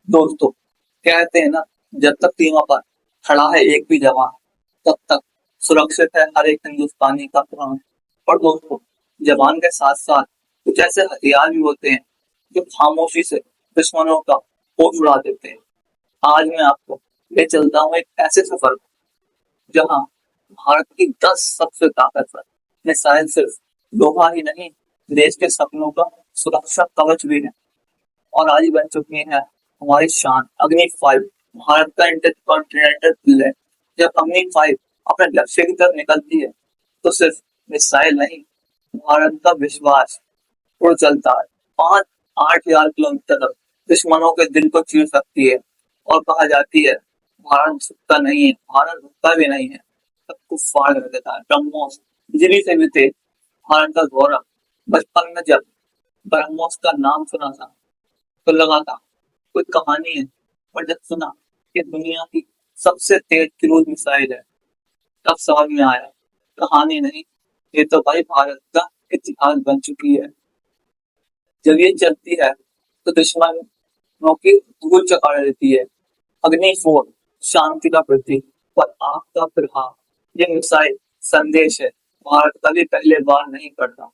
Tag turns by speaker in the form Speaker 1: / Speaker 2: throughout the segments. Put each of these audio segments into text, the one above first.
Speaker 1: दोस्तों, कहते हैं ना, जब तक सीमा पर खड़ा है एक भी जवान, तब तक सुरक्षित है हर एक हिंदुस्तानी का प्राण। और दोस्तों, जवान के साथ साथ कुछ ऐसे हथियार भी होते हैं जो खामोशी से दुश्मनों का होश उड़ा देते हैं। आज मैं आपको ले चलता हूँ एक ऐसे सफर पर, जहाँ भारत की 10 सबसे ताकतवर मिसाइल सिर्फ लोहा ही नहीं, देश के सपनों का सुरक्षा कवच भी है। और आज बन चुकी है हमारी शान अग्नि 5, भारत का इंटरकॉन्टिनेंटल बुलेट। जब अग्नि 5 अपने लक्ष्य की तरफ निकलती है तो सिर्फ मिसाइल नहीं, भारत का विश्वास उड़ चलता है। 5-8 हजार किलोमीटर तक दुश्मनों के दिल को चीर सकती है। और कहा जाती है, भारत झुकता नहीं है, भारत झुकता भी नहीं है, सबको फाड़ कर देता है। ब्रह्मोस बिजली से भी तेज, भारत का गौरव। बचपन में जब ब्रह्मोस का नाम सुना था तो लगा था कोई कहानी है, पर जब सुना कि दुनिया की सबसे तेज क्रूज मिसाइल है, तब समझ में आया कहानी नहीं, ये तो भाई भारत का इतिहास बन चुकी है। जब ये चलती है तो दुश्मनों की धूल चकरा देती है। अग्नि 4 शांति का प्रतीक, पर आग का प्रभाव। ये मिसाइल संदेश है, भारत कभी पहले बार नहीं करता।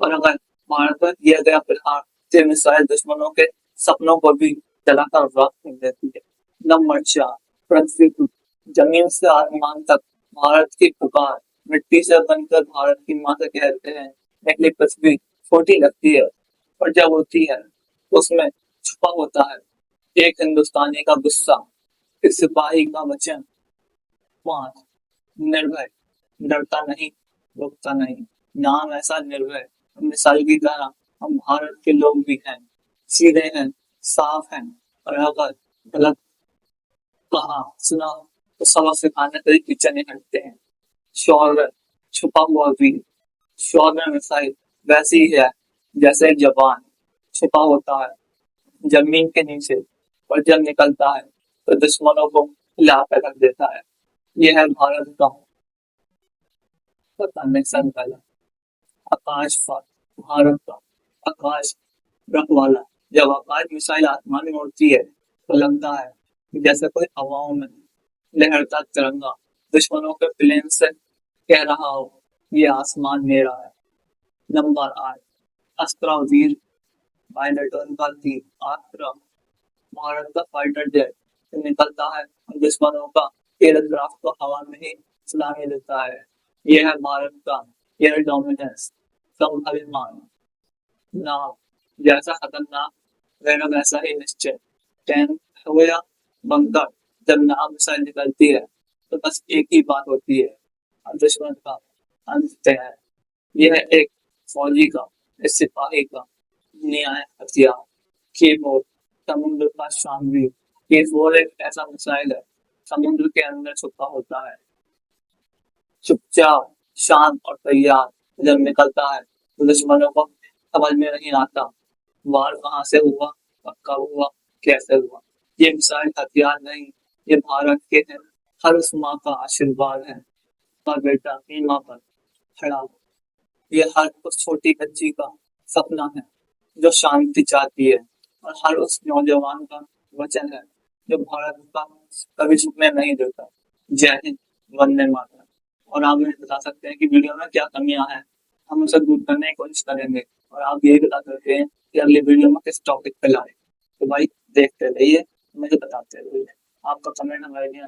Speaker 1: और अगर भारत पर किया गया प्रहार, तो ये मिसाइल दुश्मनों के सपनों को भी जलाकर राख कर देती है। नंबर 4, पृथ्वी टूट, जमीन से आसमान तक भारत की पुकार। मिट्टी से बनकर भारत की मां से कहते हैं, निकली पृथ्वी छोटी लगती है, पर जब होती है तो उसमें छुपा होता है एक हिंदुस्तानी का गुस्सा, एक सिपाही का वचन। 5, निर्भय, डरता नहीं, रुकता नहीं। नाम ऐसा निर्भय, मिसाइल की तरह हम भारत के लोग भी हैं, सीधे हैं, साफ हैं। और अगर गलत कहा सुना तो सबक सिखाने के लिए पीछे नहीं हटते हैं। शौर्य, छुपा हुआ वीर। शौर्य मिसाइल वैसी ही है जैसे एक जवान छुपा होता है जमीन के नीचे, और जब निकलता है तो दुश्मनों को हिला कर रख देता है। यह है भारत का मिशन पहला, आकाश फार, भारत का आकाश रखवाला। जब आकाश मिसाइल आसमान में उड़ती है तो लगता है कि जैसे कोई हवाओं में लहरता तिरंगा दुश्मनों के प्लेन से कह रहा हो, ये आसमान मेरा है। नंबर 8, अस्त्र वीर, पायलटों का तीर अस्त्र। भारत का फाइटर जेट निकलता है और दुश्मनों का एयरक्राफ्ट को हवा में ही सलामी देता है। यह है भारत का एयर डोमिनेंस, स्वाभिमान। नाम जैसा खतरनाक, वह वैसा ही निश्चय। टैंक हो या बंकर, जब नाम मिसाइल निकलती है तो बस एक ही बात होती है, और दुश्मन का अंत तय है। यह एक फौजी का, एक सिपाही का न्याय हथियार। कीबोर्ड, समुद्र का शानवीर। कीबोर्ड एक ऐसा मिसाइल है, समुद्र के अंदर छुपा होता है, चुपचाप, शांत और तैयार। जब निकलता है तो दुश्मनों को समझ में नहीं आता वार कहाँ से हुआ और कब हुआ, कैसे हुआ। ये मिसाइल हथियार नहीं, ये भारत के हैं हर उस माँ का आशीर्वाद है और बेटा सीमा पर खड़ा हो। ये हर उस छोटी बच्ची का सपना है जो शांति चाहती है, और हर उस नौजवान का वचन है जो भारत का कभी झुकने नहीं देता। जय हिंद, वंदे मातरम। और आप मुझे बता सकते हैं कि वीडियो में क्या कमियां हैं, हम उसे दूर करने की कोशिश करेंगे। और आप ये भी बता सकते हैं कि अगली वीडियो में किस टॉपिक पे लाए। तो भाई देखते रहिए, मुझे बताते रहिए, आपका कमेंट हमारे लिए